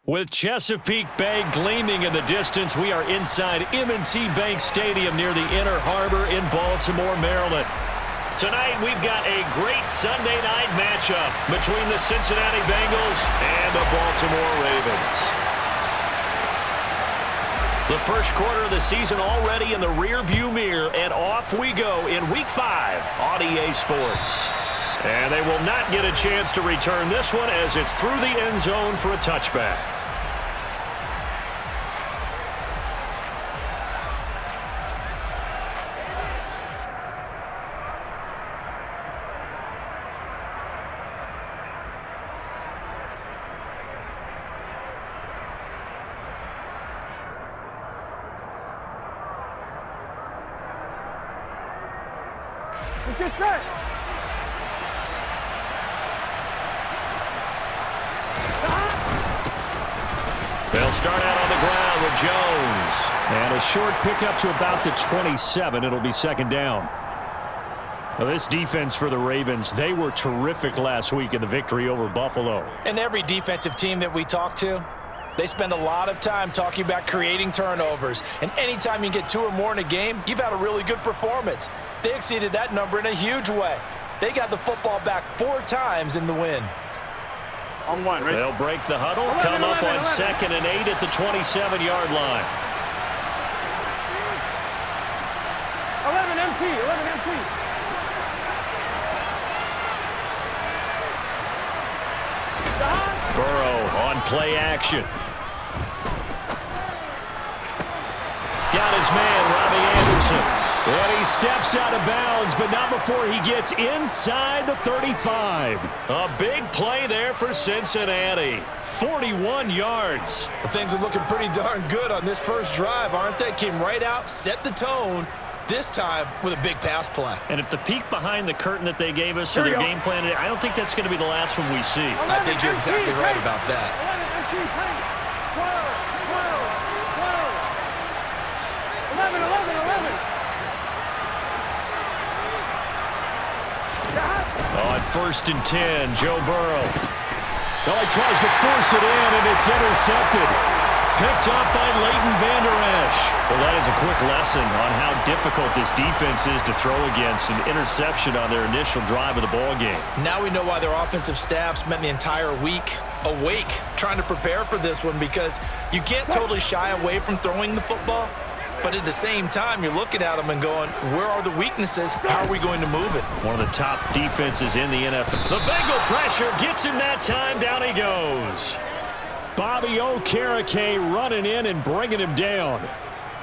With Chesapeake Bay gleaming in the distance, we are inside M&T Bank Stadium near the Inner Harbor in Baltimore, Maryland. Tonight, we've got a great Sunday night matchup between the Cincinnati Bengals and the Baltimore Ravens. The first quarter of the season already in the rearview mirror, and off we go in Week 5 on EA Sports. And they will not get a chance to return this one as it's through the end zone for a touchback. Let's get set. They'll start out on the ground with Jones. And a short pickup to about the 27. It'll be second down. Well, this defense for the Ravens, they were terrific last week in the victory over Buffalo. And every defensive team that we talk to, they spend a lot of time talking about creating turnovers. And anytime you get 2 or more in a game, you've had a really good performance. They exceeded that number in a huge way. They got the football back 4 times in the win. On one, right? They'll break the huddle, come up on 2nd and 8 at the 27-yard line. 11 MT, 11 MT. Burrow on play action. Got his man, Robbie Anderson. And he steps out of bounds, but not before he gets inside the 35. A big play there for Cincinnati. 41 yards. Well, things are looking pretty darn good on this first drive, aren't they? Came right out, set the tone, this time with a big pass play. And if the peek behind the curtain that they gave us or their game plan, I don't think that's going to be the last one we see. I think you're exactly right about that. 11, 11, 11. On 1st and 10, Joe Burrow. Oh, he tries to force it in, and it's intercepted. Picked up by Leighton Vander Esch. Well, that is a quick lesson on how difficult this defense is to throw against. An interception on their initial drive of the ball game. Now we know why their offensive staff spent the entire week awake trying to prepare for this one, because you can't totally shy away from throwing the football. But at the same time, you're looking at them and going, where are the weaknesses? How are we going to move it? One of the top defenses in the NFL. The Bengal pressure gets him that time. Down he goes. Bobby Okereke running in and bringing him down.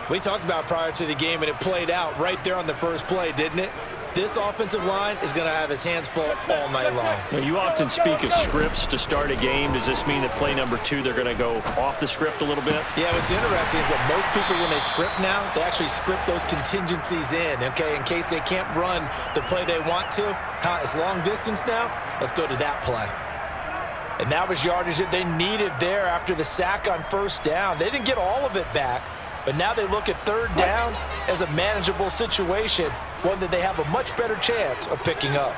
We talked about prior to the game, and it played out right there on the first play, didn't it? This offensive line is going to have its hands full all night long. Now, you often speak of scripts to start a game. Does this mean that play number 2, they're going to go off the script a little bit? Yeah, what's interesting is that most people, when they script now, they actually script those contingencies in, okay, in case they can't run the play they want to. It's long distance now. Let's go to that play. And that was yardage that they needed there after the sack on 1st down. They didn't get all of it back, but now they look at 3rd down as a manageable situation, one that they have a much better chance of picking up.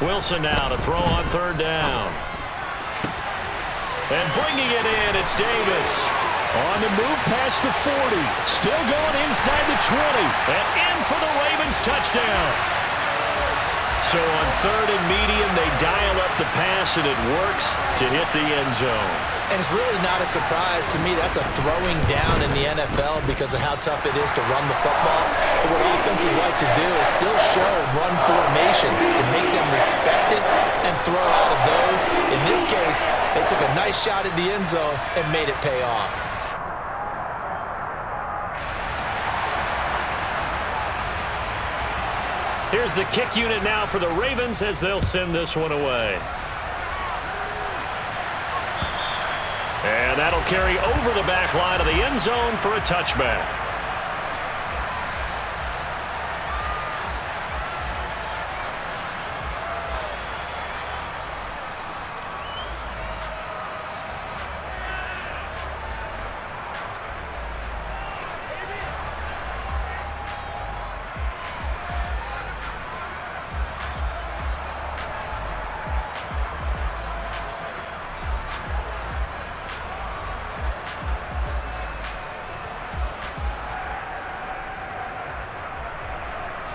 Wilson now to throw on 3rd down. And bringing it in, it's Davis. On the move past the 40. Still going inside the 20. And in for the Ravens touchdown. So on 3rd and medium, they dial up the pass, and it works to hit the end zone. And it's really not a surprise to me. That's a throwing down in the NFL because of how tough it is to run the football. But what offenses like to do is still show run formations to make them respect it and throw out of those. In this case, they took a nice shot at the end zone and made it pay off. Here's the kick unit now for the Ravens as they'll send this one away. And that'll carry over the back line of the end zone for a touchback.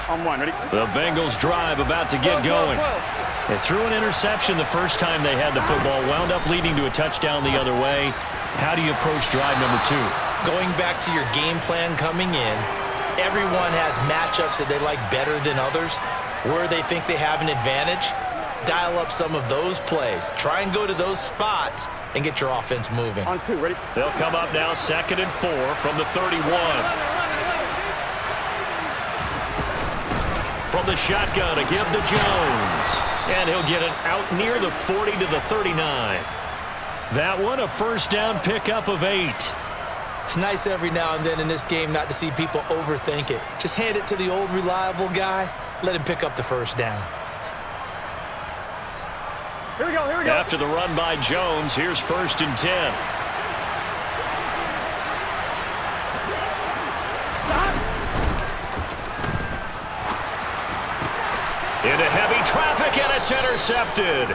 On one, ready? The Bengals drive about to get going. They threw an interception the first time they had the football, wound up leading to a touchdown the other way. How do you approach drive number 2? Going back to your game plan coming in, everyone has matchups that they like better than others, where they think they have an advantage. Dial up some of those plays. Try and go to those spots and get your offense moving. On 2, ready? They'll come up now 2nd and 4 from the 31. From the shotgun, a give to Jones. And he'll get it out near the 40 to the 39. That one, a first down pickup of 8. It's nice every now and then in this game not to see people overthink it. Just hand it to the old reliable guy. Let him pick up the first down. Here we go, here we go. After the run by Jones, here's 1st and 10. Into heavy traffic, and it's intercepted.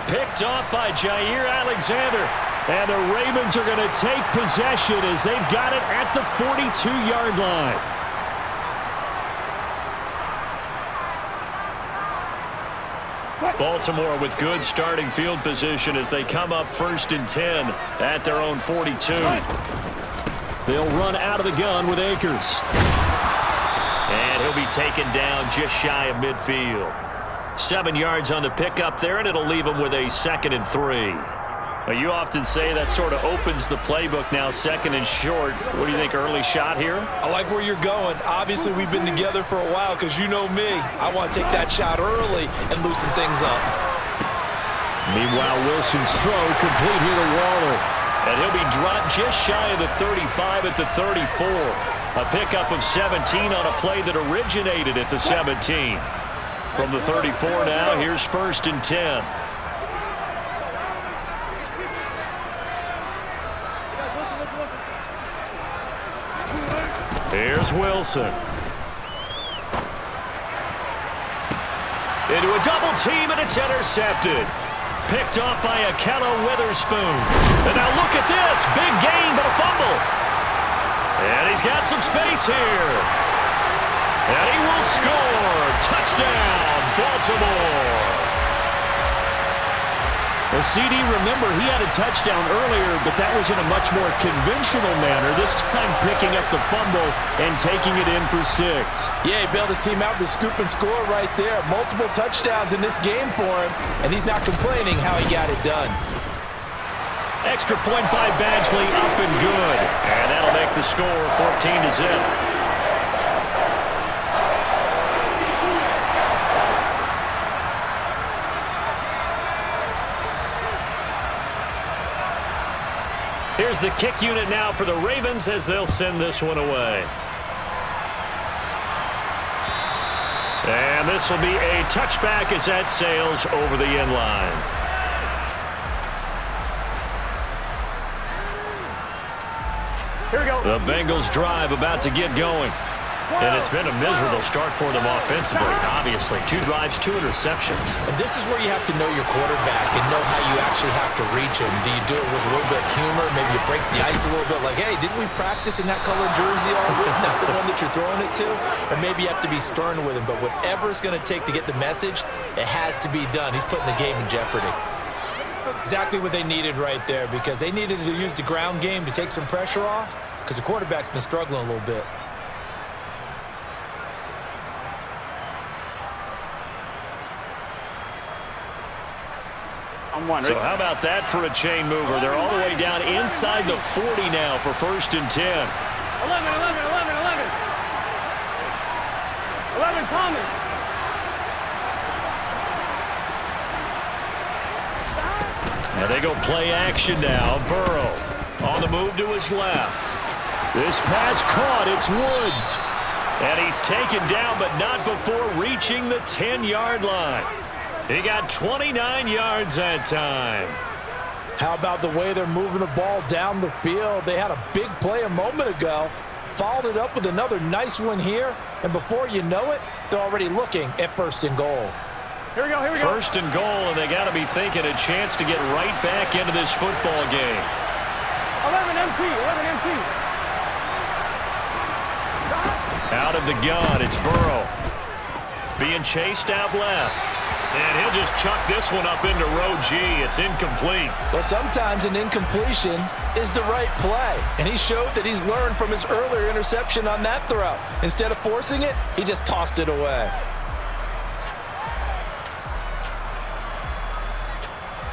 Picked off by Jair Alexander. And the Ravens are going to take possession as they've got it at the 42-yard line. Baltimore with good starting field position as they come up 1st and 10 at their own 42. They'll run out of the gun with Akers. And he'll be taken down just shy of midfield. 7 yards on the pickup there, and it'll leave him with a 2nd and 3. You often say that sort of opens the playbook now, 2nd and short. What do you think, early shot here? I like where you're going. Obviously, we've been together for a while because you know me. I want to take that shot early and loosen things up. Meanwhile, Wilson's throw complete here to Waller. And he'll be dropped just shy of the 35 at the 34. A pickup of 17 on a play that originated at the 17. From the 34 now, here's 1st and 10. Here's Wilson. Into a double team, and it's intercepted. Picked off by Akello Witherspoon. And now look at this. Big gain, but a fumble. And he's got some space here. And he will score. Touchdown, Baltimore. Well, CD, remember, he had a touchdown earlier, but that was in a much more conventional manner, this time picking up the fumble and taking it in for 6. Yeah, he bailed his team out with the scoop and score right there. Multiple touchdowns in this game for him, and he's not complaining how he got it done. Extra point by Badgley, up and good. And that'll make the score 14-0. Here's the kick unit now for the Ravens as they'll send this one away. And this will be a touchback as that sails over the end line. Here we go. The Bengals drive about to get going. And it's been a miserable start for them offensively, obviously. 2 drives, 2 interceptions. And this is where you have to know your quarterback and know how you actually have to reach him. Do you do it with a little bit of humor? Maybe you break the ice a little bit like, hey, didn't we practice in that color jersey all week? Not the one that you're throwing it to? Or maybe you have to be stern with him. But whatever it's going to take to get the message, it has to be done. He's putting the game in jeopardy. Exactly what they needed right there, because they needed to use the ground game to take some pressure off because the quarterback's been struggling a little bit. So how about that for a chain mover? They're all the way down inside the 40 now for 1st and 10. 11 coming. And they go play action now. Burrow on the move to his left. This pass caught. It's Woods. And he's taken down, but not before reaching the 10-yard line. He got 29 yards that time. How about the way they're moving the ball down the field? They had a big play a moment ago, followed it up with another nice one here, and before you know it, they're already looking at 1st and goal. Here we go, here we go. 1st and goal, and they got to be thinking a chance to get right back into this football game. 11 MT. Out of the gun, it's Burrow. being chased out left. And he'll just chuck this one up into row G. It's incomplete. Well, sometimes an incompletion is the right play. And he showed that he's learned from his earlier interception on that throw. Instead of forcing it, he just tossed it away.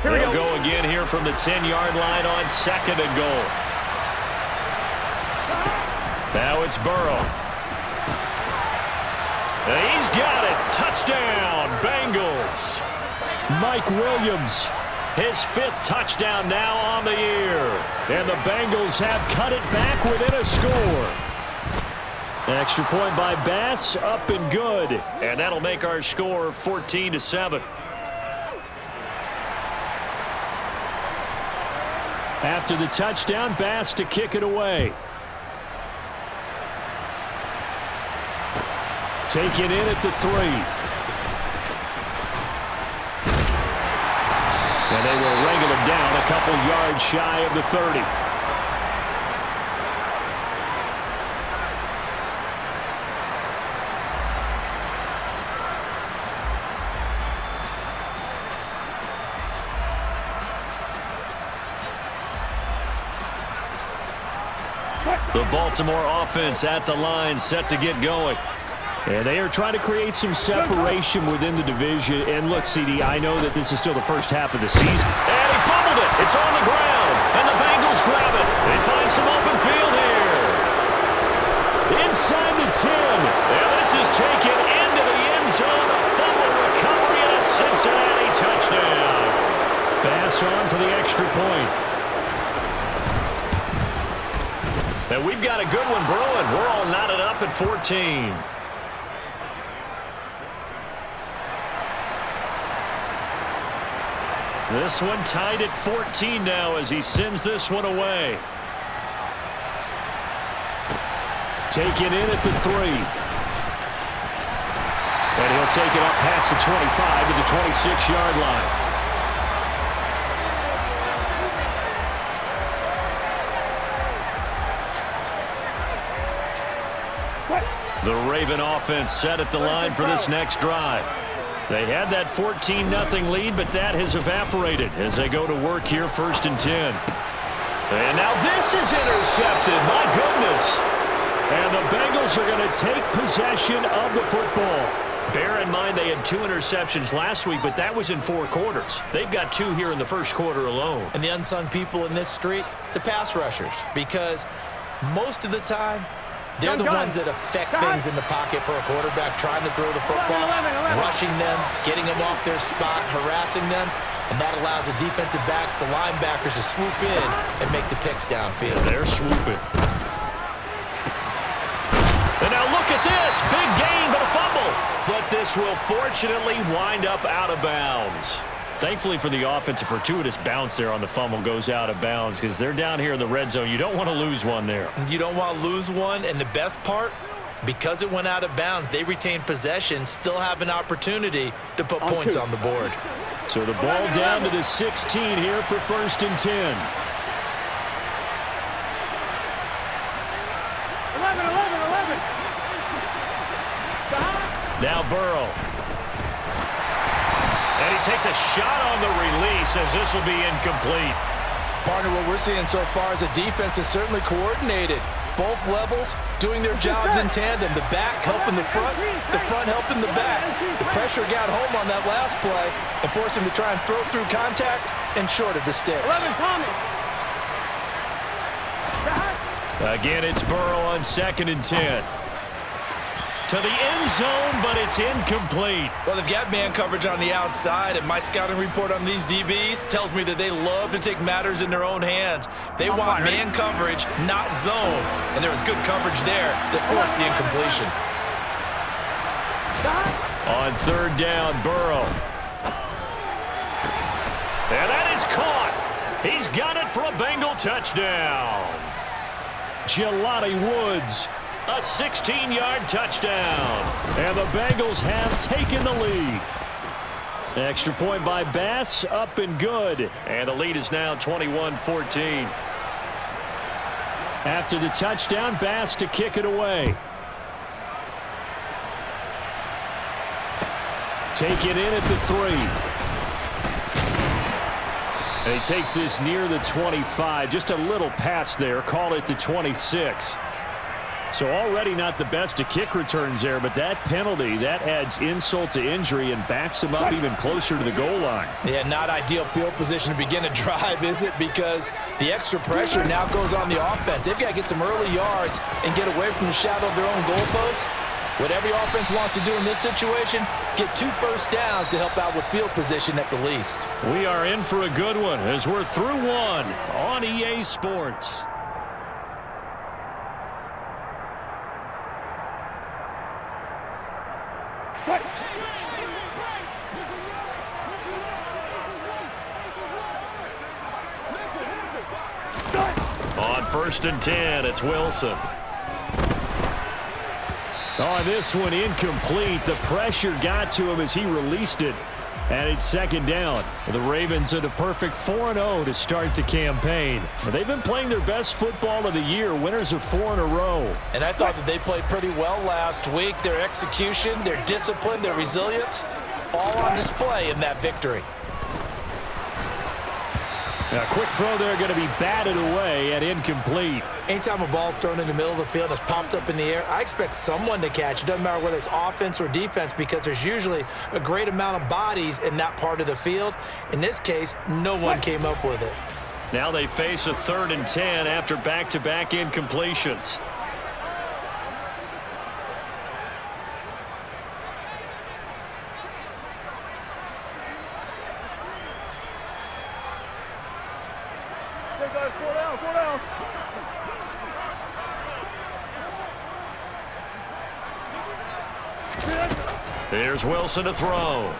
They'll go again here from the 10-yard line on 2nd and goal. Now it's Burrow. He's got it. Touchdown, Bengals. Mike Williams, his 5th touchdown now on the year. And the Bengals have cut it back within a score. Extra point by Bass, up and good. And that'll make our score 14-7. After the touchdown, Bass to kick it away. Taken in at the 3. And they will wrangle him down a couple yards shy of the 30. The Baltimore offense at the line, set to get going. And they are trying to create some separation within the division. And look, CD, I know that this is still the first half of the season. And he fumbled it. It's on the ground. And the Bengals grab it. They find some open field here. Inside the 10. And this is taken into the end zone. A fumble recovery and a Cincinnati touchdown. Bass on for the extra point. And we've got a good one brewing. We're all knotted up at 14. This one tied at 14 now as he sends this one away. Taken in at the 3. And he'll take it up past the 25 to the 26-yard line. The Raven offense set at the line for this next drive. They had that 14-0 lead, but that has evaporated as they go to work here, 1st and 10. And now this is intercepted. My goodness. And the Bengals are going to take possession of the football. Bear in mind they had 2 interceptions last week, but that was in 4 quarters. They've got 2 here in the first quarter alone. And the unsung people in this streak, the pass rushers, because most of the time, they're the ones that affect things in the pocket for a quarterback, trying to throw the football, rushing them, getting them off their spot, harassing them, and that allows the defensive backs, the linebackers, to swoop in and make the picks downfield. They're swooping. And now look at this. Big gain, but a fumble. But this will fortunately wind up out of bounds. Thankfully for the offense, a fortuitous bounce there on the fumble goes out of bounds because they're down here in the red zone. You don't want to lose one there. You don't want to lose one, and the best part, because it went out of bounds, they retained possession, still have an opportunity to put points on the board. So the ball down to the 16 here for 1st and 10. 11. Now Burrow. And he takes a shot on the release as this will be incomplete. Partner, what we're seeing so far is a defense is certainly coordinated. Both levels doing their jobs in tandem. The back helping the front helping the back. The pressure got home on that last play and forced him to try and throw through contact and short of the sticks. 11, Tommy. Again, it's Burrow on 2nd and 10. To the end zone, but it's incomplete. Well, they've got man coverage on the outside, and my scouting report on these DBs tells me that they love to take matters in their own hands. They want man coverage, not zone. And there was good coverage there that forced the incompletion. On 3rd down, Burrow. And that is caught. He's got it for a Bengal touchdown. Jelani Woods. A 16-yard touchdown. And the Bengals have taken the lead. Extra point by Bass, up and good. And the lead is now 21-14. After the touchdown, Bass to kick it away. Take it in at the 3. And he takes this near the 25. Just a little pass there. Call it the 26. So already not the best of kick returns there, but that penalty, that adds insult to injury and backs him up even closer to the goal line. Yeah, not ideal field position to begin a drive, is it? Because the extra pressure now goes on the offense. They've got to get some early yards and get away from the shadow of their own goalposts. What every offense wants to do in this situation, get 2 first downs to help out with field position at the least. We are in for a good one as we're through one on EA Sports. On 1st and 10, it's Wilson. On this one, incomplete. The pressure got to him as he released it. And it's 2nd down. The Ravens at a perfect 4-0 to start the campaign. They've been playing their best football of the year, winners of 4 in a row. And I thought that they played pretty well last week. Their execution, their discipline, their resilience, all on display in that victory. A quick throw there going to be batted away and incomplete. Anytime a ball's thrown in the middle of the field and it's popped up in the air, I expect someone to catch. It doesn't matter whether it's offense or defense because there's usually a great amount of bodies in that part of the field. In this case, no one came up with it. Now they face a 3rd and 10 after back-to-back incompletions. There's Wilson to throw.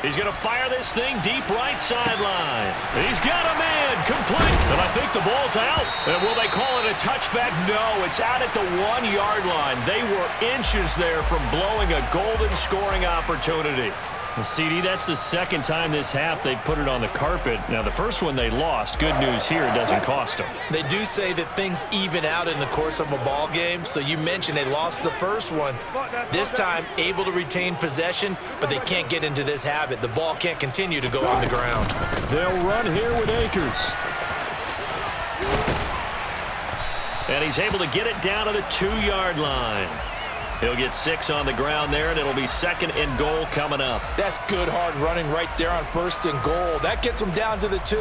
He's going to fire this thing deep right sideline. He's got a man complete. And I think the ball's out. And will they call it a touchback? No, it's out at the 1-yard line. They were inches there from blowing a golden scoring opportunity. Well, CD, that's the 2nd time this half they've put it on the carpet. Now, the first one they lost. Good news here, it doesn't cost them. They do say that things even out in the course of a ball game. So you mentioned they lost the first one. This time, able to retain possession, but they can't get into this habit. The ball can't continue to go on the ground. They'll run here with Akers. And he's able to get it down to the 2-yard line. He'll get 6 on the ground there, and it'll be 2nd and goal coming up. That's good hard running right there on 1st and goal. That gets them down to the 2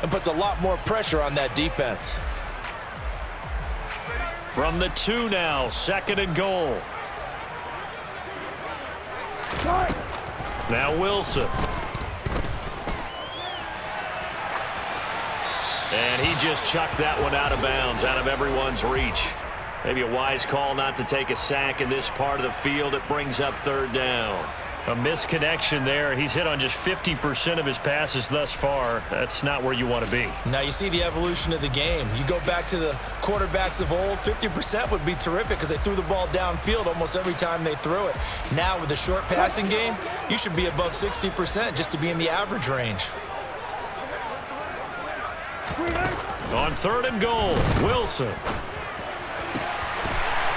and puts a lot more pressure on that defense. From the 2 now, 2nd and goal. Now Wilson. And he just chucked that one out of bounds, out of everyone's reach. Maybe a wise call not to take a sack in this part of the field. It brings up 3rd down. A misconnection there. He's hit on just 50% of his passes thus far. That's not where you want to be. Now you see the evolution of the game. You go back to the quarterbacks of old, 50% would be terrific because they threw the ball downfield almost every time they threw it. Now with the short passing game, you should be above 60% just to be in the average range. On 3rd and goal, Wilson.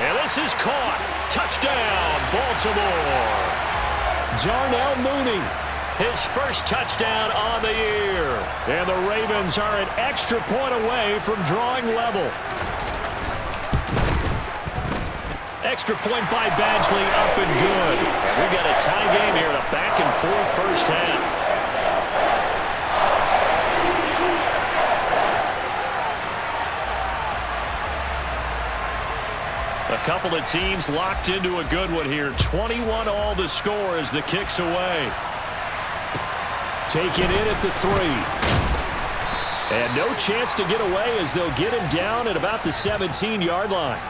And this is caught. Touchdown, Baltimore. Darnell Mooney, his first touchdown on the year. And the Ravens are an extra point away from drawing level. Extra point by Badgley, up and good. And we got a tie game here in a back-and-forth first half. A couple of teams locked into a good one here. 21 all the score as the kick's away. Take it in at the 3. And no chance to get away as they'll get him down at about the 17-yard line.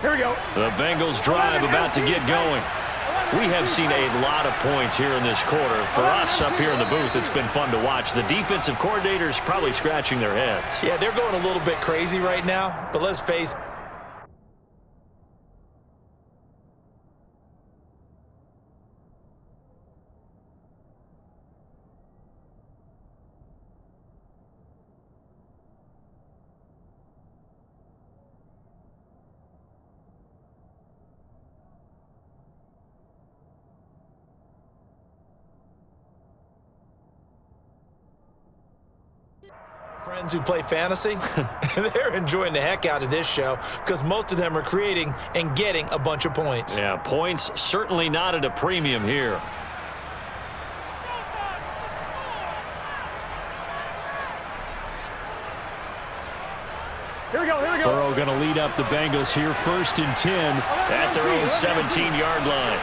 Here we go. The Bengals drive about to get going. We have seen a lot of points here in this quarter. For us up here in the booth, it's been fun to watch. The defensive coordinators probably scratching their heads. Yeah, they're going a little bit crazy right now, but let's face it. Friends who play fantasy, they're enjoying the heck out of this show because most of them are creating and getting a bunch of points. Yeah, points certainly not at a premium here. Here we go, here we go. Burrow going to lead up the Bengals here, 1st and 10 at their own 17-yard line.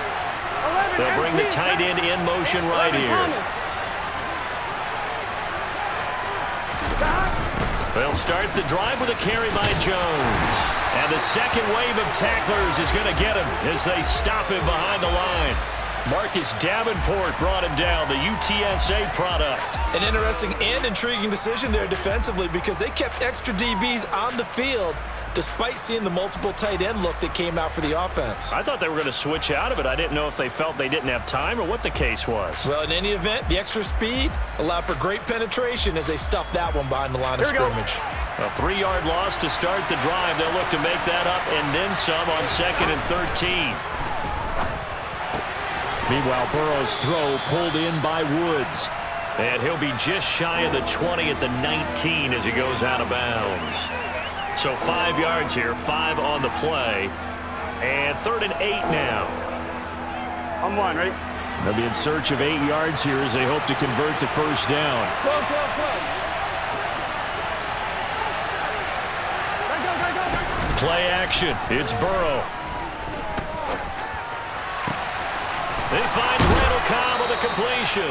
They'll bring the tight end in motion right here. They'll start the drive with a carry by Jones. And the second wave of tacklers is going to get him as they stop him behind the line. Marcus Davenport brought him down, the UTSA product. An interesting and intriguing decision there defensively because they kept extra DBs on the field despite seeing the multiple tight end look that came out for the offense. I thought they were going to switch out of it. I didn't know if they felt they didn't have time or what the case was. Well, in any event, the extra speed allowed for great penetration as they stuffed that one behind the line of scrimmage. A 3-yard loss to start the drive. They'll look to make that up and then some on 2nd and 13. Meanwhile, Burrow's throw pulled in by Woods. And he'll be just shy of the 20 at the 19 as he goes out of bounds. So 5 yards here, 5 on the play. And 3rd and 8 now. I'm one, ready? They'll be in search of 8 yards here as they hope to convert the first down. Go. Play action. It's Burrow. He finds Randall Cobb with a completion.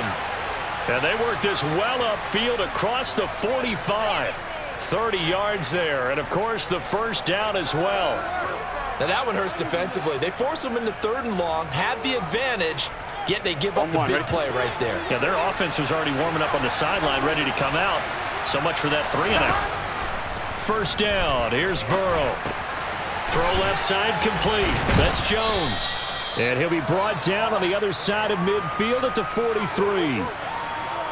And they work this well upfield across the 45. 30 yards there, and of course the first down as well. Now that one hurts defensively. They force them into 3rd and long, had the advantage, yet they give up the big play right there. Yeah, their offense was already warming up on the sideline, ready to come out. So much for that 3 and out. First down, here's Burrow. Throw left side complete. That's Jones. And he'll be brought down on the other side of midfield at the 43.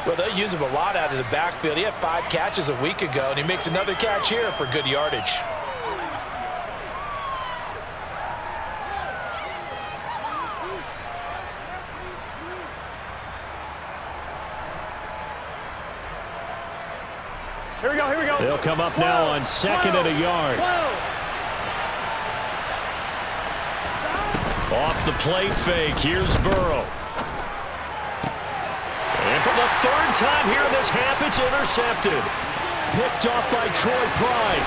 Well, they use him a lot out of the backfield. He had 5 catches a week ago, and he makes another catch here for good yardage. Here we go. They'll come up now on 2nd and a yard. Off the play fake, here's Burrow. And for the 3rd time here in this half, it's intercepted. Picked off by Troy Pride.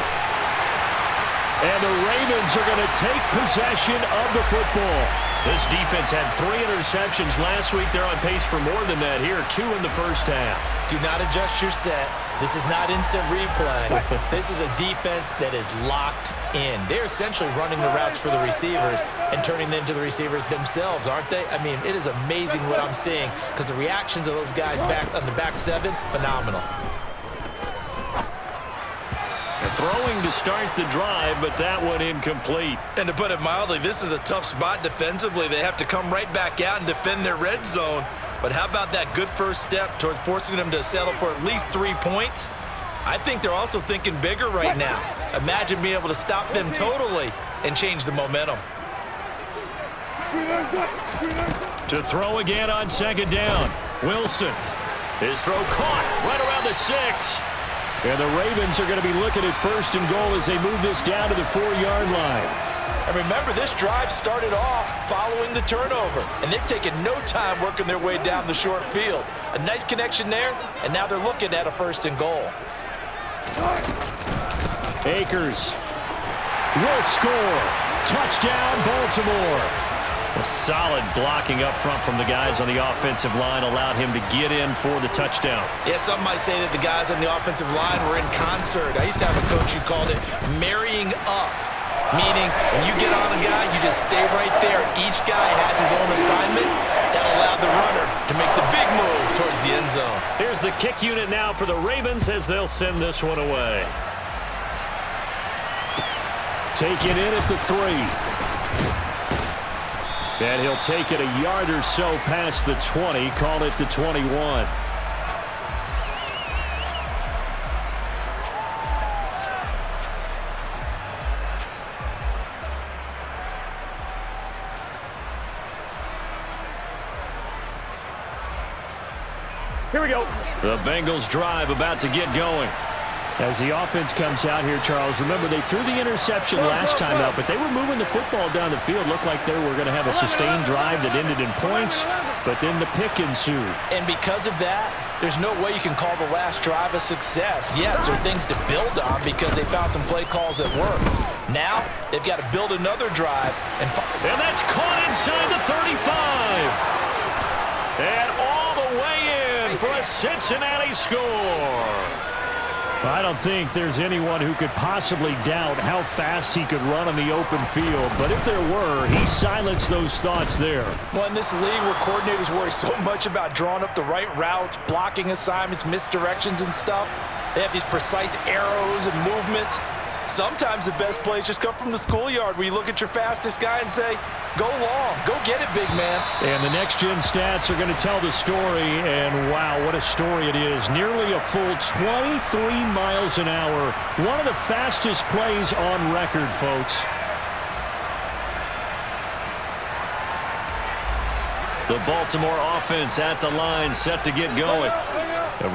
And the Ravens are going to take possession of the football. This defense had 3 interceptions last week. They're on pace for more than that here, 2 in the first half. Do not adjust your set. This is not instant replay. This is a defense that is locked in. They're essentially running the routes for the receivers and turning into the receivers themselves, aren't they? I mean, it is amazing what I'm seeing because the reactions of those guys back on the back 7, phenomenal. They're throwing to start the drive, but that one incomplete. And to put it mildly, this is a tough spot defensively. They have to come right back out and defend their red zone. But how about that good first step towards forcing them to settle for at least 3 points? I think they're also thinking bigger right now. Imagine being able to stop them totally and change the momentum. To throw again on 2nd down. Wilson. His throw caught right around the 6. And the Ravens are going to be looking at 1st and goal as they move this down to the 4-yard line. And remember, this drive started off following the turnover, and they've taken no time working their way down the short field. A nice connection there, and now they're looking at a 1st and goal. Akers will score. Touchdown, Baltimore. A solid blocking up front from the guys on the offensive line allowed him to get in for the touchdown. Yeah, some might say that the guys on the offensive line were in concert. I used to have a coach who called it marrying up, meaning when you get on a guy, you just stay right there. Each guy has his own assignment. That allowed the runner to make the big move towards the end zone. Here's the kick unit now for the Ravens as they'll send this one away. Taken in at the 3. And he'll take it a yard or so past the 20, call it the 21. Here we go. The Bengals drive about to get going. As the offense comes out here, Charles, remember they threw the interception last time out, but they were moving the football down the field. Looked like they were going to have a sustained drive that ended in points, but then the pick ensued. And because of that, there's no way you can call the last drive a success. Yes, there are things to build on because they found some play calls that work. Now, they've got to build another drive. And that's caught inside the 35. And all the way in for a Cincinnati score. I don't think there's anyone who could possibly doubt how fast he could run on the open field. But if there were, he silenced those thoughts there. Well, in this league where coordinators worry so much about drawing up the right routes, blocking assignments, misdirections and stuff, they have these precise arrows and movements. Sometimes the best plays just come from the schoolyard where you look at your fastest guy and say, go long, go get it, big man. And the next-gen stats are going to tell the story, and wow, what a story it is. Nearly a full 23 miles an hour. One of the fastest plays on record, folks. The Baltimore offense at the line, set to get going.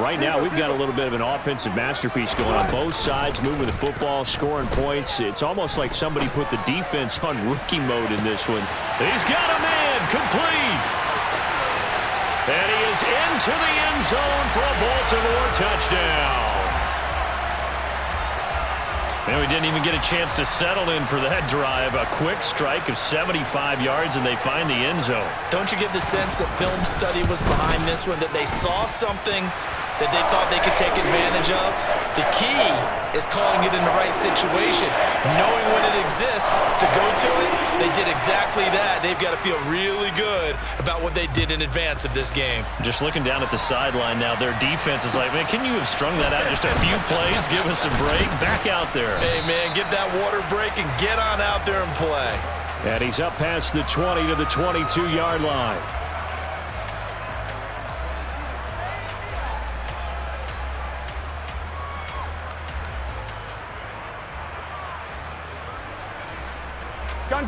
Right now, we've got a little bit of an offensive masterpiece going on both sides, moving the football, scoring points. It's almost like somebody put the defense on rookie mode in this one. He's got a man, complete. And he is into the end zone for a Baltimore touchdown. And we didn't even get a chance to settle in for that drive. A quick strike of 75 yards, and they find the end zone. Don't you get the sense that film study was behind this one, that they saw something that they thought they could take advantage of? The key is calling it in the right situation. Knowing when it exists to go to it, they did exactly that. They've got to feel really good about what they did in advance of this game. Just looking down at the sideline now, their defense is like, man, can you have strung that out just a few plays? Give us a break. Back out there. Hey, man, get that water break and get on out there and play. And he's up past the 20 to the 22-yard line.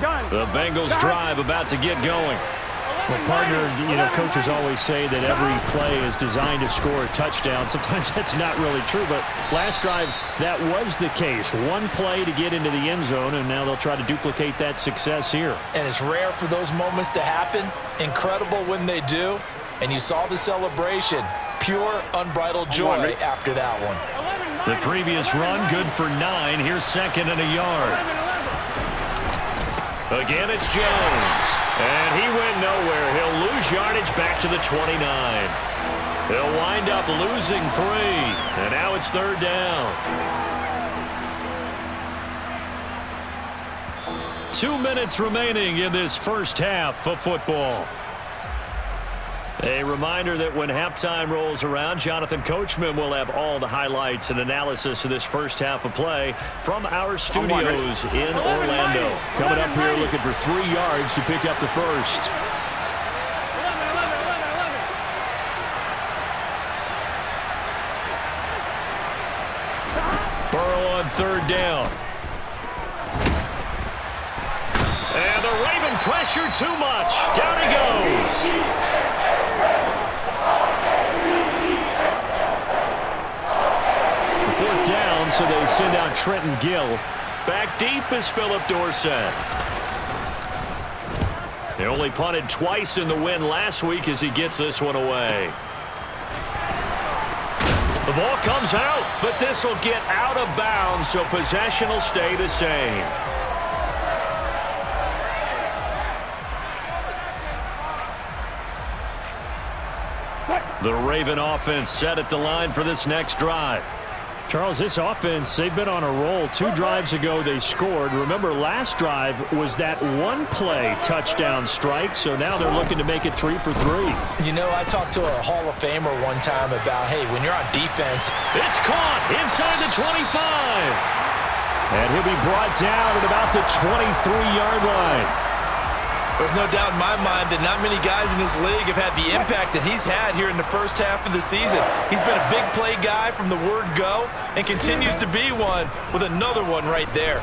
Gun. The Bengals drive about to get going. Well, partner, coaches always say that every play is designed to score a touchdown. Sometimes that's not really true, but last drive, that was the case. One play to get into the end zone, and now they'll try to duplicate that success here. And it's rare for those moments to happen. Incredible when they do. And you saw the celebration. Pure, unbridled joy after that one. The previous run, good for 9. Here's second and a yard. Again, it's Jones. And he went nowhere. He'll lose yardage back to the 29. He'll wind up losing 3. And now it's third down. 2 minutes remaining in this first half of football. A reminder that when halftime rolls around, Jonathan Coachman will have all the highlights and analysis of this first half of play from our studios in Orlando. Coming up here looking for 3 yards to pick up the first. Burrow on third down. And the Raven pressure too much. Down he goes. Fourth down, so they send out Trenton Gill. Back deep is Philip Dorsett. They only punted twice in the win last week as he gets this one away. The ball comes out, but this will get out of bounds, so possession will stay the same. The Raven offense set at the line for this next drive. Charles, this offense, they've been on a roll. 2 drives ago, they scored. Remember, last drive was that one-play touchdown strike, so now they're looking to make it 3 for 3. I talked to a Hall of Famer one time about, hey, when you're on defense. It's caught inside the 25. And he'll be brought down at about the 23-yard line. There's no doubt in my mind that not many guys in this league have had the impact that he's had here in the first half of the season. He's been a big play guy from the word go and continues to be one with another one right there.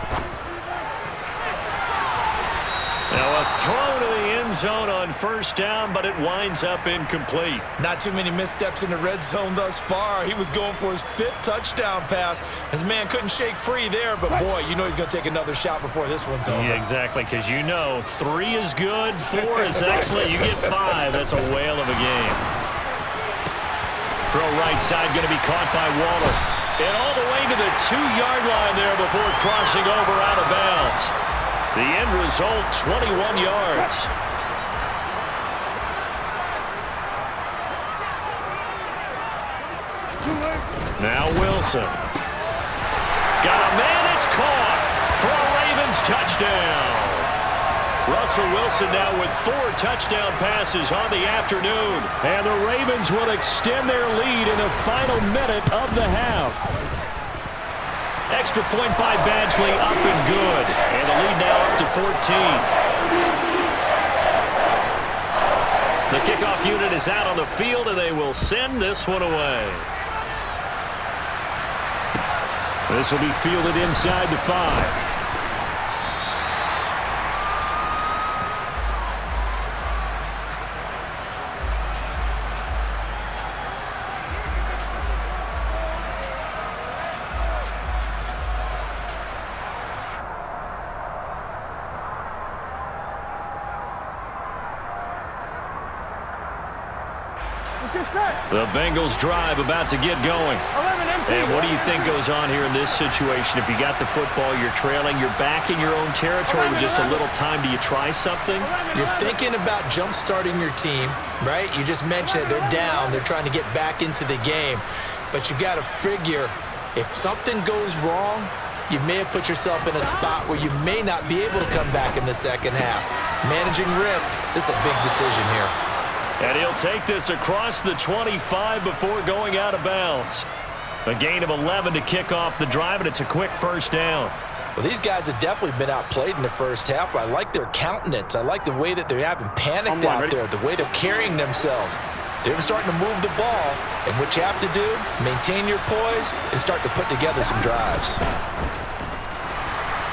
Now a throw to the end end zone on first down, but it winds up incomplete. Not too many missteps in the red zone thus far. He was going for his 5th touchdown pass. His man couldn't shake free there, but boy, you know he's going to take another shot before this one's over. Yeah, exactly, because you know 3 is good, 4 is excellent. You get 5. That's a whale of a game. Throw right side going to be caught by Waller. And all the way to the 2-yard line there before crossing over out of bounds. The end result, 21 yards. Now Wilson. Got a man, it's caught for a Ravens touchdown. Russell Wilson now with 4 touchdown passes on the afternoon. And the Ravens will extend their lead in the final minute of the half. Extra point by Badgley, up and good. And the lead now up to 14. The kickoff unit is out on the field, and they will send this one away. This will be fielded inside the 5. The Bengals drive about to get going. And what do you think goes on here in this situation? If you got the football, you're trailing, you're back in your own territory with just a little time. Do you try something? You're thinking about jump-starting your team, right? You just mentioned it. They're down. They're trying to get back into the game. But you got to figure, if something goes wrong, you may have put yourself in a spot where you may not be able to come back in the second half. Managing risk, this is a big decision here. And he'll take this across the 25 before going out of bounds. A gain of 11 to kick off the drive, and it's a quick first down. Well, these guys have definitely been outplayed in the first half. I like their countenance. I like the way that they're having panicked out there, the way they're carrying themselves. They're starting to move the ball, and what you have to do, maintain your poise and start to put together some drives.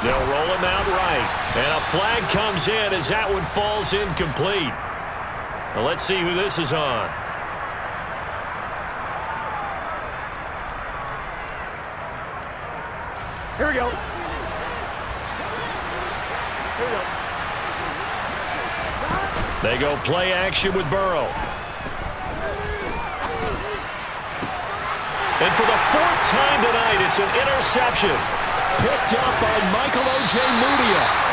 They'll roll him out right, and a flag comes in as that one falls incomplete. Well, let's see who this is on. Here we go. Here we go. They go play action with Burrow. And for the 4th time tonight, it's an interception. Picked up by Michael O.J. Mudia.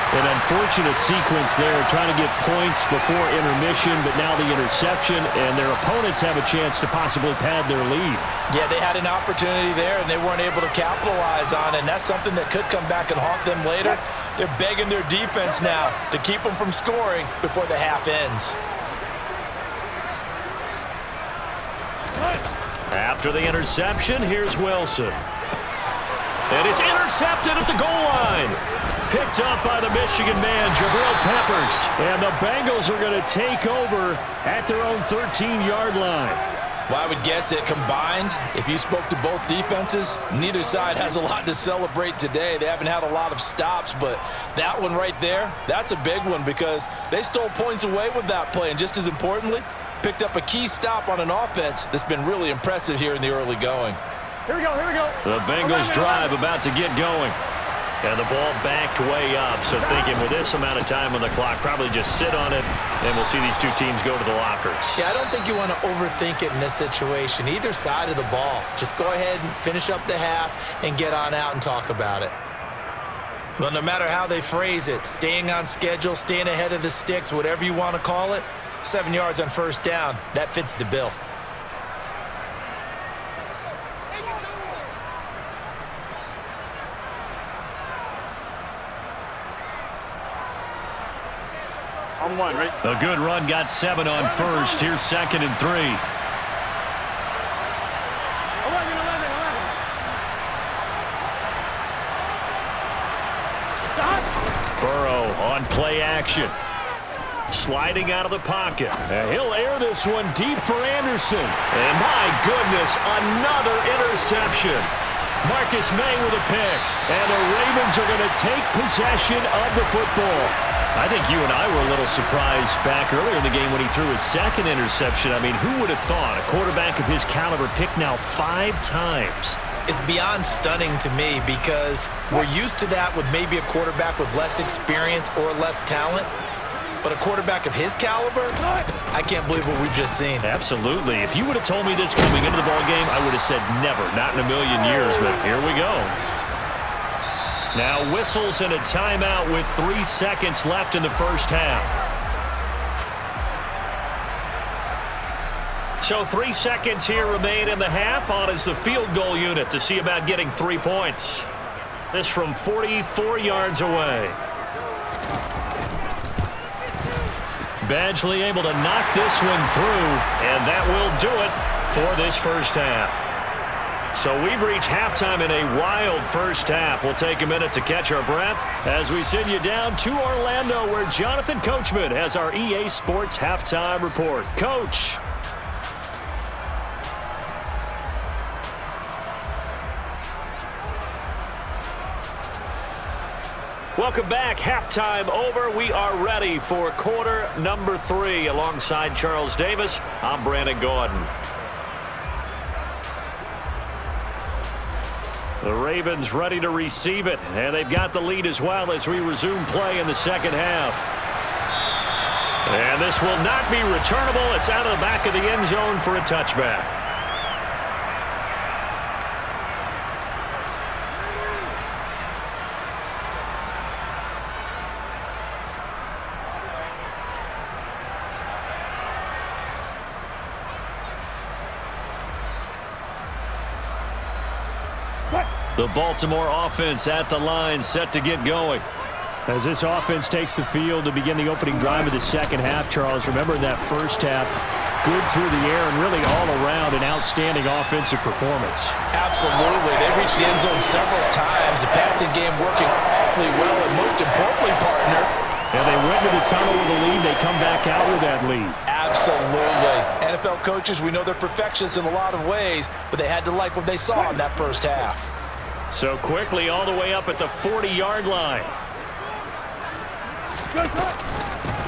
An unfortunate sequence there, trying to get points before intermission, but now the interception, and their opponents have a chance to possibly pad their lead. Yeah, they had an opportunity there, and they weren't able to capitalize on it, and that's something that could come back and haunt them later. They're begging their defense now to keep them from scoring before the half ends. After the interception, here's Wilson. And it's intercepted at the goal line. Picked up by the Michigan man, Jabril Peppers. And the Bengals are going to take over at their own 13-yard line. Well, I would guess that combined, if you spoke to both defenses, neither side has a lot to celebrate today. They haven't had a lot of stops, but that one right there, that's a big one because they stole points away with that play. And just as importantly, picked up a key stop on an offense that's been really impressive here in the early going. Here we go, here we go. The Bengals drive about to get going. And the ball backed way up, so thinking with this amount of time on the clock, probably just sit on it, and we'll see these two teams go to the lockers. Yeah, I don't think you want to overthink it in this situation. Either side of the ball. Just go ahead and finish up the half and get on out and talk about it. Well, no matter how they phrase it, staying on schedule, staying ahead of the sticks, whatever you want to call it, 7 yards on first down, that fits the bill. On 1, right? A good run, got 7 on first. Here's 2nd and 3. 11. Stop. Burrow on play action. Sliding out of the pocket. And he'll air this one deep for Anderson. And my goodness, another interception. Marcus May with a pick. And the Ravens are going to take possession of the football. I think you and I were a little surprised back earlier in the game when he threw his second interception. I mean, who would have thought a quarterback of his caliber picked now 5 times? It's beyond stunning to me because we're used to that with maybe a quarterback with less experience or less talent. But a quarterback of his caliber, I can't believe what we've just seen. Absolutely. If you would have told me this coming into the ball game, I would have said never, not in a million years, but here we go. Now whistles and a timeout with 3 seconds left in the first half. So 3 seconds here remain in the half. On is the field goal unit to see about getting 3 points. This from 44 yards away. Badgley able to knock this one through, and that will do it for this first half. So we've reached halftime in a wild first half. We'll take a minute to catch our breath as we send you down to Orlando, where Jonathan Coachman has our EA Sports halftime report. Coach. Welcome back. Halftime over. We are ready for quarter number 3. Alongside Charles Davis, I'm Brandon Gordon. The Ravens ready to receive it, and they've got the lead as well as we resume play in the second half. And this will not be returnable. It's out of the back of the end zone for a touchback. The Baltimore offense at the line, set to get going. As this offense takes the field to begin the opening drive of the second half, Charles, remember in that first half, good through the air and really all around an outstanding offensive performance. Absolutely. They reached the end zone several times. The passing game working awfully well, and most importantly, partner. And they went to the tunnel with a lead. They come back out with that lead. Absolutely. NFL coaches, we know they're perfectionists in a lot of ways, but they had to like what they saw in that first half. So quickly all the way up at the 40-yard line.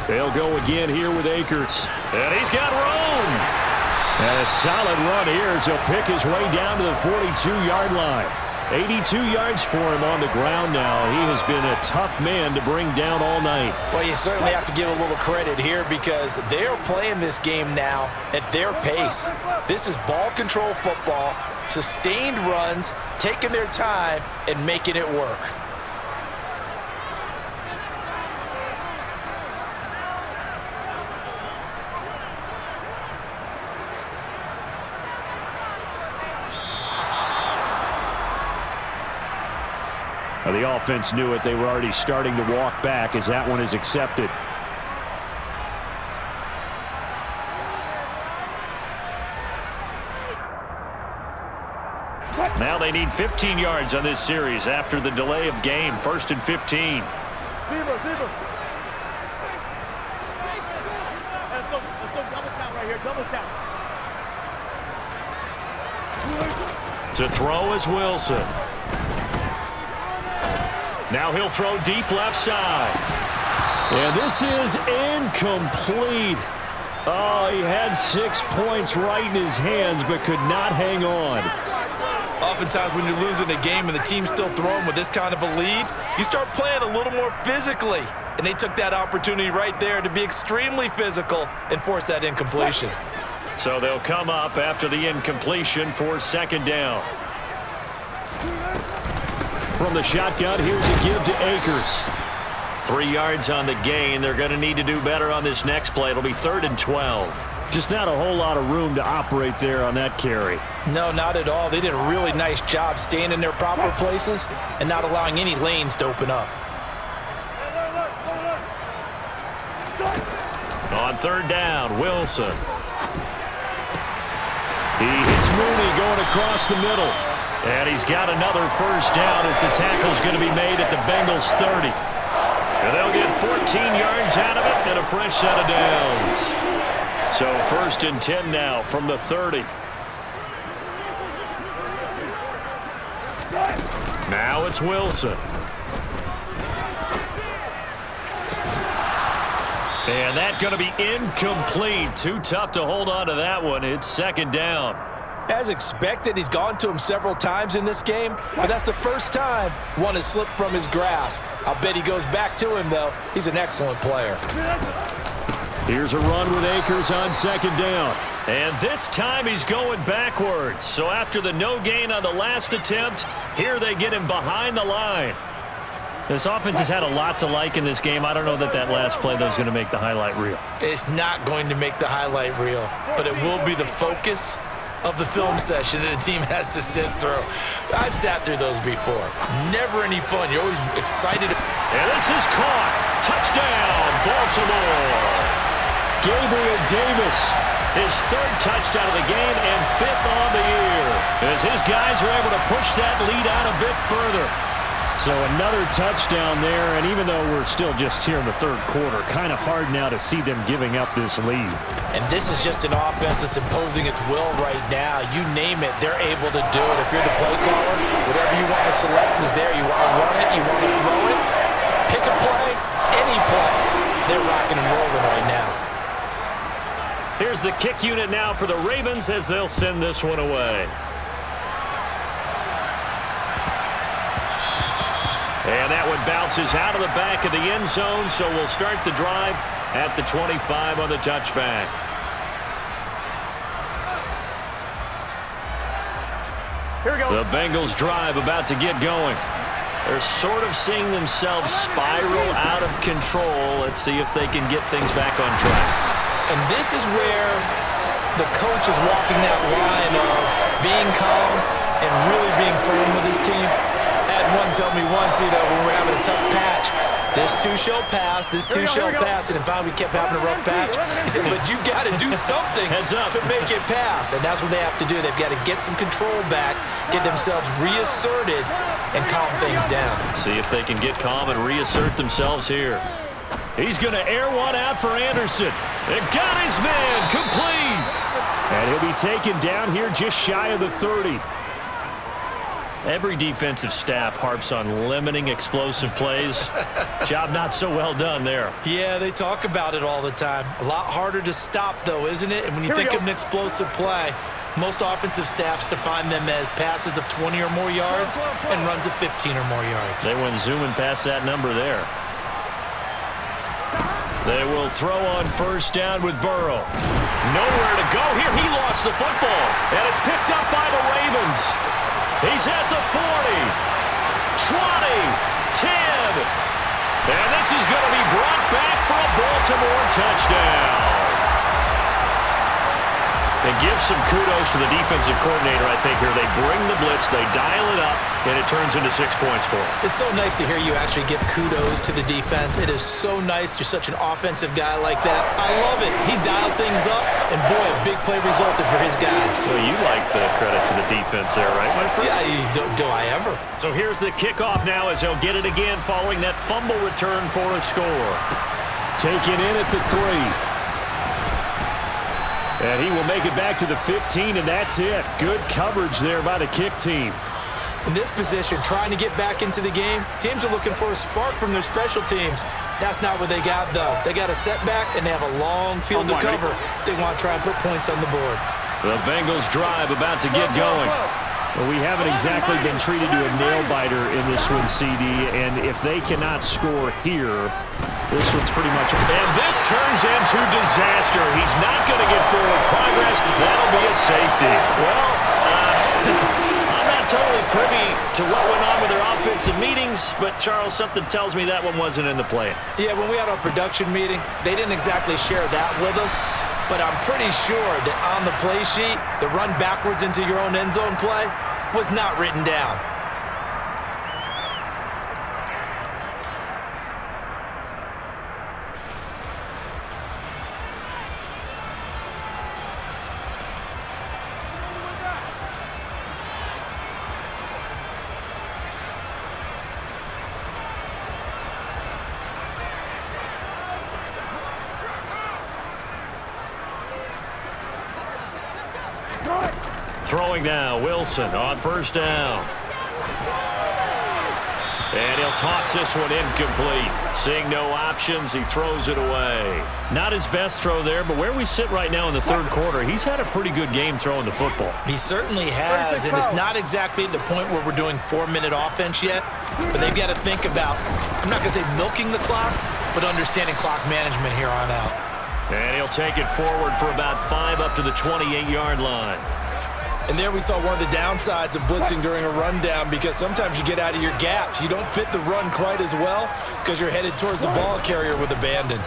They'll go again here with Akers. And he's got room. And a solid run here as he'll pick his way down to the 42-yard line. 82 yards for him on the ground now. He has been a tough man to bring down all night. Well, you certainly have to give a little credit here because they're playing this game now at their pace. This is ball control football, sustained runs, taking their time, and making it work. Now, the offense knew it. They were already starting to walk back as that one is accepted. Now they need 15 yards on this series after the delay of game. 1st and 15. Let's go double count right here. Double count. To throw is Wilson. Now he'll throw deep left side. And this is incomplete. Oh, he had 6 points right in his hands but could not hang on. Oftentimes when you're losing a game and the team's still throwing with this kind of a lead, you start playing a little more physically. And they took that opportunity right there to be extremely physical and force that incompletion. So they'll come up after the incompletion for 2nd down. From the shotgun, here's a give to Akers. 3 yards on the gain. They're going to need to do better on this next play. It'll be 3rd and 12. Just not a whole lot of room to operate there on that carry. No, not at all. They did a really nice job staying in their proper places and not allowing any lanes to open up. On 3rd down, Wilson. He hits Mooney going across the middle. And he's got another 1st down as the tackle's going to be made at the Bengals 30. And they'll get 14 yards out of it and a fresh set of downs. So 1st and 10 now from the 30. Now it's Wilson. And that's going to be incomplete. Too tough to hold on to that one. It's second down. As expected, he's gone to him several times in this game, but that's the first time one has slipped from his grasp. I'll bet he goes back to him, though. He's an excellent player. Here's a run with Akers on second down. And this time he's going backwards. So after the no gain on the last attempt, here they get him behind the line. This offense has had a lot to like in this game. I don't know that last play, though, is going to make the highlight reel. It's not going to make the highlight reel, but it will be the focus of the film session that the team has to sit through. I've sat through those before. Never any fun. You're always excited. And this is caught. Touchdown, Baltimore. Gabriel Davis, his third touchdown of the game and fifth on the year, as his guys are able to push that lead out a bit further. So another touchdown there, and even though we're still just here in the third quarter, kind of hard now to see them giving up this lead. And this is just an offense that's imposing its will right now. You name it, they're able to do it. If you're the play caller, whatever you want to select is there. You want to run it, you want to throw it, pick a play, any play. They're rocking and rolling right now. Here's the kick unit now for the Ravens as they'll send this one away. And that one bounces out of the back of the end zone, so we'll start the drive at the 25 on the touchback. Here we go. The Bengals drive about to get going. They're sort of seeing themselves spiral out of control. Let's see if they can get things back on track. And this is where the coach is walking that line of being calm and really being firm with his team. I had one tell me once, when we're having a tough patch, this too shall pass, this too shall pass, and then finally we kept having a rough patch. He said, but you got to do something to make it pass, and that's what they have to do. They've got to get some control back, get themselves reasserted, and calm things down. See if they can get calm and reassert themselves here. He's going to air one out for Anderson. They got his man complete. And he'll be taken down here just shy of the 30. Every defensive staff harps on limiting explosive plays. Job not so well done there. Yeah, they talk about it all the time. A lot harder to stop, though, isn't it? And when you think of an explosive play, most offensive staffs define them as passes of 20 or more yards and runs of 15 or more yards. They went zooming past that number there. They will throw on first down with Burrow. Nowhere to go here. He lost the football, and it's picked up by the Ravens. He's at the 40, 20, 10, and this is going to be brought back for a Baltimore touchdown. And give some kudos to the defensive coordinator, I think, here. They bring the blitz, they dial it up, and it turns into 6 points for them. It's so nice to hear you actually give kudos to the defense. It is so nice. You're such an offensive guy like that. I love it. He dialed things up, and boy, a big play resulted for his guys. Well, you like the credit to the defense there, right, my friend? Yeah, do I ever? So here's the kickoff now as he'll get it again following that fumble return for a score. Taken in at the 3. And he will make it back to the 15, and that's it. Good coverage there by the kick team. In this position, trying to get back into the game, teams are looking for a spark from their special teams. That's not what they got, though. They got a setback, and they have a long field to cover if they want to try and put points on the board. The Bengals drive about to get going. Well, we haven't exactly been treated to a nail-biter in this one, CD, and if they cannot score here, this one's pretty much... And this turns into disaster. He's not going to get forward progress. That'll be a safety. Well, I'm not totally privy to what went on with their offensive meetings, but, Charles, something tells me that one wasn't in the plan. Yeah, when we had our production meeting, they didn't exactly share that with us, but I'm pretty sure that on the play sheet, the run backwards into your own end zone play was not written down. Throwing now, Wilson on first down. And he'll toss this one incomplete. Seeing no options, he throws it away. Not his best throw there, but where we sit right now in the third quarter, he's had a pretty good game throwing the football. He certainly has, and it's not exactly at the point where we're doing 4-minute offense yet, but they've got to think about, I'm not going to say milking the clock, but understanding clock management here on out. And he'll take it forward for about 5 up to the 28-yard line. And there we saw one of the downsides of blitzing during a rundown, because sometimes you get out of your gaps. You don't fit the run quite as well because you're headed towards the ball carrier with abandon.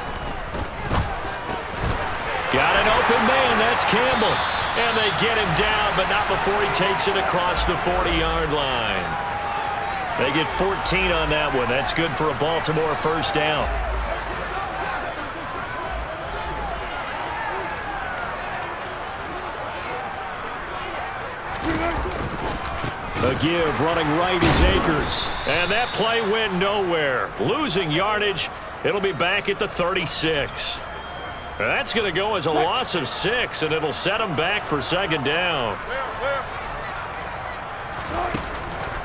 Got an open man. That's Campbell. And they get him down, but not before he takes it across the 40-yard line. They get 14 on that one. That's good for a Baltimore first down. A give running right is Akers. And that play went nowhere. Losing yardage. It'll be back at the 36. That's going to go as a loss of 6, and it'll set them back for second down.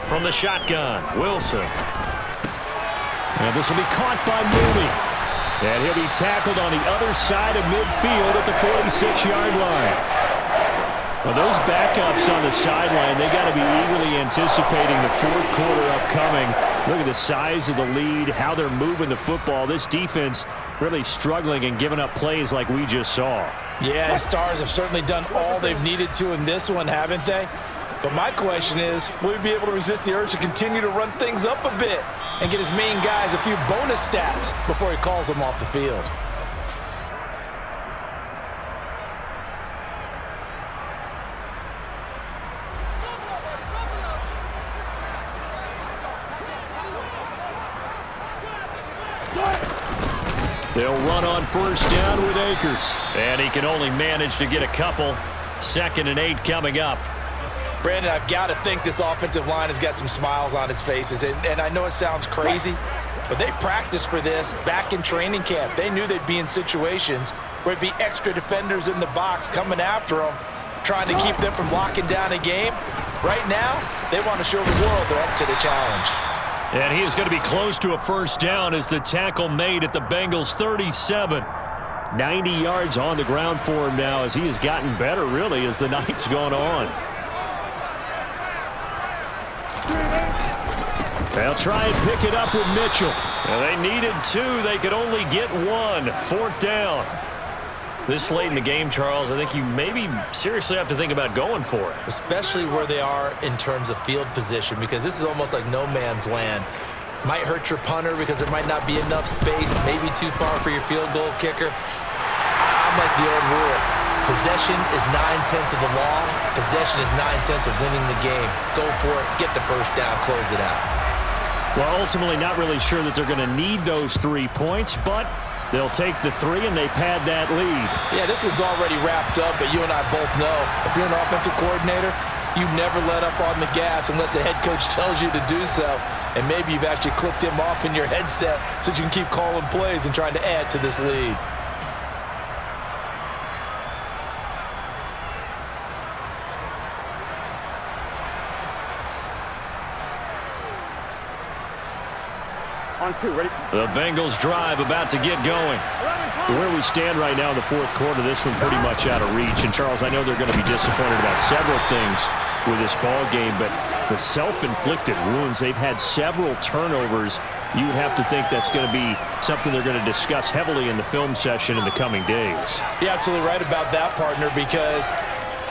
From the shotgun, Wilson. And this will be caught by Mooney. And he'll be tackled on the other side of midfield at the 46-yard line. Well, those backups on the sideline, they got to be eagerly anticipating the fourth quarter upcoming. Look at the size of the lead, how they're moving the football. This defense really struggling and giving up plays like we just saw. Yeah, the Stars have certainly done all they've needed to in this one, haven't they? But my question is, will he be able to resist the urge to continue to run things up a bit and get his main guys a few bonus stats before he calls them off the field? They'll run on first down with Akers. And he can only manage to get a couple. 2nd and 8 coming up. Brandon, I've got to think this offensive line has got some smiles on its faces. And I know it sounds crazy, but they practiced for this back in training camp. They knew they'd be in situations where it'd be extra defenders in the box coming after them, trying to keep them from locking down a game. Right now, they want to show the world they're up to the challenge. And he is going to be close to a first down as the tackle made at the Bengals' 37. 90 yards on the ground for him now as he has gotten better, really, as the night's gone on. They'll try and pick it up with Mitchell. Well, they needed 2. They could only get 1. 4th down. This late in the game, Charles, I think you maybe seriously have to think about going for it. Especially where they are in terms of field position, because this is almost like no man's land. Might hurt your punter because there might not be enough space, maybe too far for your field goal kicker. I'm like the old rule. Possession is 9/10 of the law. Possession is 9/10 of winning the game. Go for it, get the first down, close it out. Well, ultimately not really sure that they're going to need those 3 points, but they'll take the 3 and they pad that lead. Yeah, this one's already wrapped up, but you and I both know if you're an offensive coordinator, you never let up on the gas unless the head coach tells you to do so. And maybe you've actually clicked him off in your headset so you can keep calling plays and trying to add to this lead. On 2, ready? The Bengals drive about to get going. Where we stand right now in the fourth quarter, this one pretty much out of reach. And, Charles, I know they're going to be disappointed about several things with this ball game, but the self-inflicted wounds, they've had several turnovers. You would have to think that's going to be something they're going to discuss heavily in the film session in the coming days. You're absolutely right about that, partner, because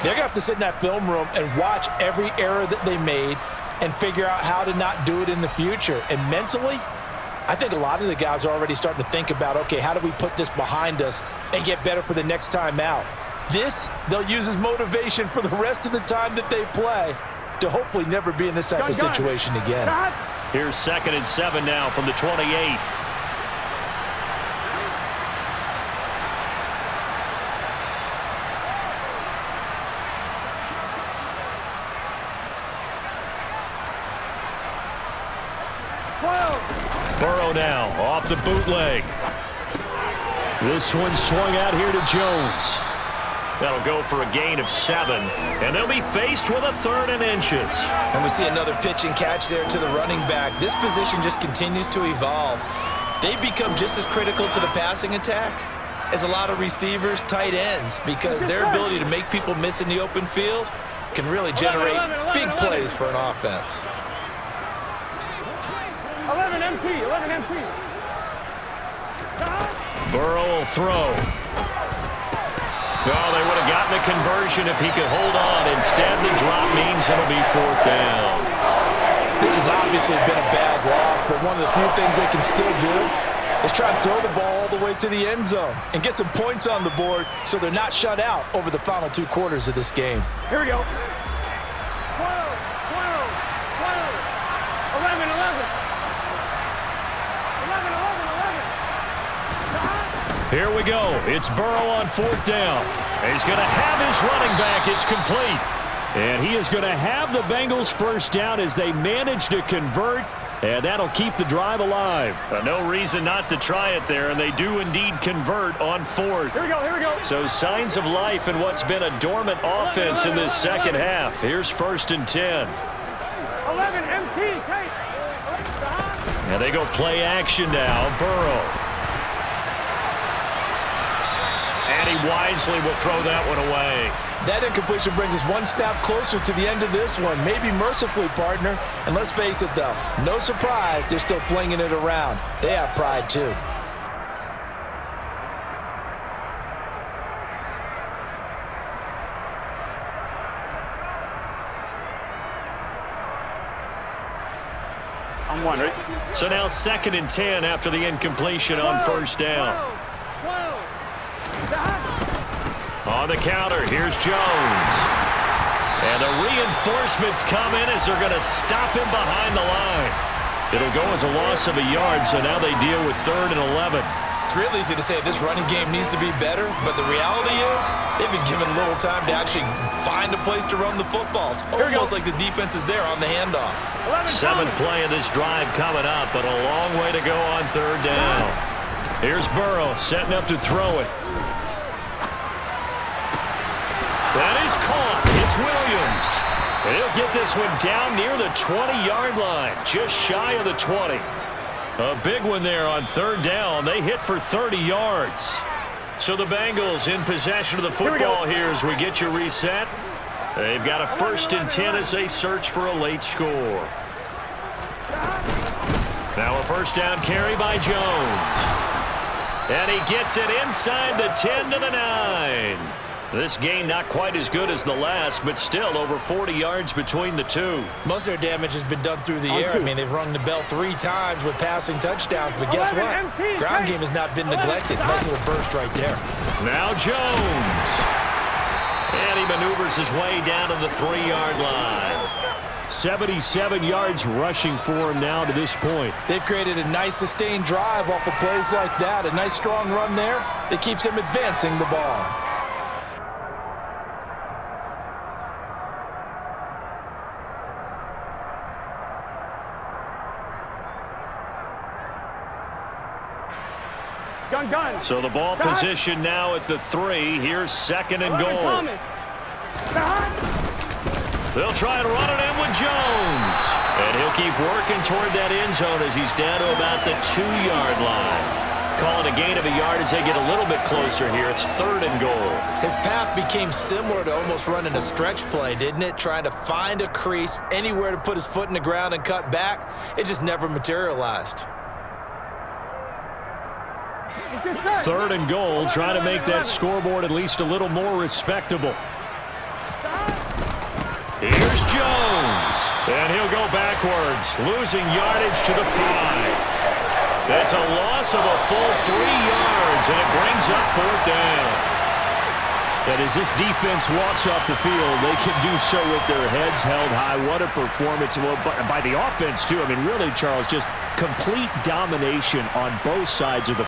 they're going to have to sit in that film room and watch every error that they made and figure out how to not do it in the future. And mentally, I think a lot of the guys are already starting to think about, okay, how do we put this behind us and get better for the next time out? This, they'll use as motivation for the rest of the time that they play to hopefully never be in this type of situation again. Here's 2nd and 7 now from the 28. Burrow now off the bootleg. This one swung out here to Jones. That'll go for a gain of 7, and they'll be faced with a 3rd and inches. And we see another pitch and catch there to the running back. This position just continues to evolve. They become just as critical to the passing attack as a lot of receivers, tight ends, because their ability to make people miss in the open field can really generate big plays for an offense. 11 MT, 11 MT. Burrow will throw. Oh, they would have gotten a conversion if he could hold on. Instead, the drop means it'll be 4th down. This has obviously been a bad loss, but one of the few things they can still do is try to throw the ball all the way to the end zone and get some points on the board so they're not shut out over the final 2 quarters of this game. Here we go. 12, 12, 12, 11, 11. 11, 11, 11. Here we go. It's Burrow on 4th down. He's going to have his running back. It's complete. And he is going to have the Bengals 1st down as they manage to convert. And that'll keep the drive alive. No reason not to try it there, and they do indeed convert on 4th. Here we go, here we go. So signs of life in what's been a dormant offense in this second half. Here's 1st and 10. 11 MT, Kate. And they go play action now. Burrow. And he wisely will throw that one away. That incompletion brings us 1 snap closer to the end of this one. Maybe mercifully, partner. And let's face it, though, no surprise, they're still flinging it around. They have pride, too. I'm 1, right? So now 2nd and 10 after the incompletion on 1st down. 12. On the counter, here's Jones. And the reinforcements come in as they're going to stop him behind the line. It'll go as a loss of a yard, so now they deal with 3rd and 11. It's real easy to say this running game needs to be better, but the reality is they've been given little time to actually find a place to run the football. It's almost like the defense is there on the handoff. 7th play of this drive coming up, but a long way to go on 3rd down. Here's Burrow setting up to throw it. That is caught. It's Williams. He'll get this one down near the 20-yard line, just shy of the 20. A big one there on 3rd down. They hit for 30 yards. So the Bengals in possession of the football here as we get you reset. They've got a 1st and 10 as they search for a late score. Now a 1st down carry by Jones. And he gets it inside the 10 to the 9. This gain not quite as good as the last, but still over 40 yards between the two. Most of their damage has been done through the air. I mean, they've rung the bell 3 times with passing touchdowns, but guess what? Ground game has not been neglected. Nice little burst right there. Now Jones. And he maneuvers his way down to the 3-yard line. 77 yards rushing for him now to this point. They've created a nice sustained drive off of plays like that. A nice strong run there that keeps them advancing the ball. Gun. So the ball position now at the 3. Here's 2nd and goal. They'll try and run it in with Jones. And he'll keep working toward that end zone as he's down to about the 2-yard line. Call it a gain of a yard as they get a little bit closer here. It's 3rd and goal. His path became similar to almost running a stretch play, didn't it? Trying to find a crease, anywhere to put his foot in the ground and cut back. It just never materialized. 3rd and goal, trying to make that scoreboard at least a little more respectable. Here's Jones. And he'll go backwards, losing yardage to the 5. That's a loss of a full 3 yards, and it brings up 4th down. And as this defense walks off the field, they can do so with their heads held high. What a performance by the offense, too. I mean, really, Charles, just complete domination on both sides of the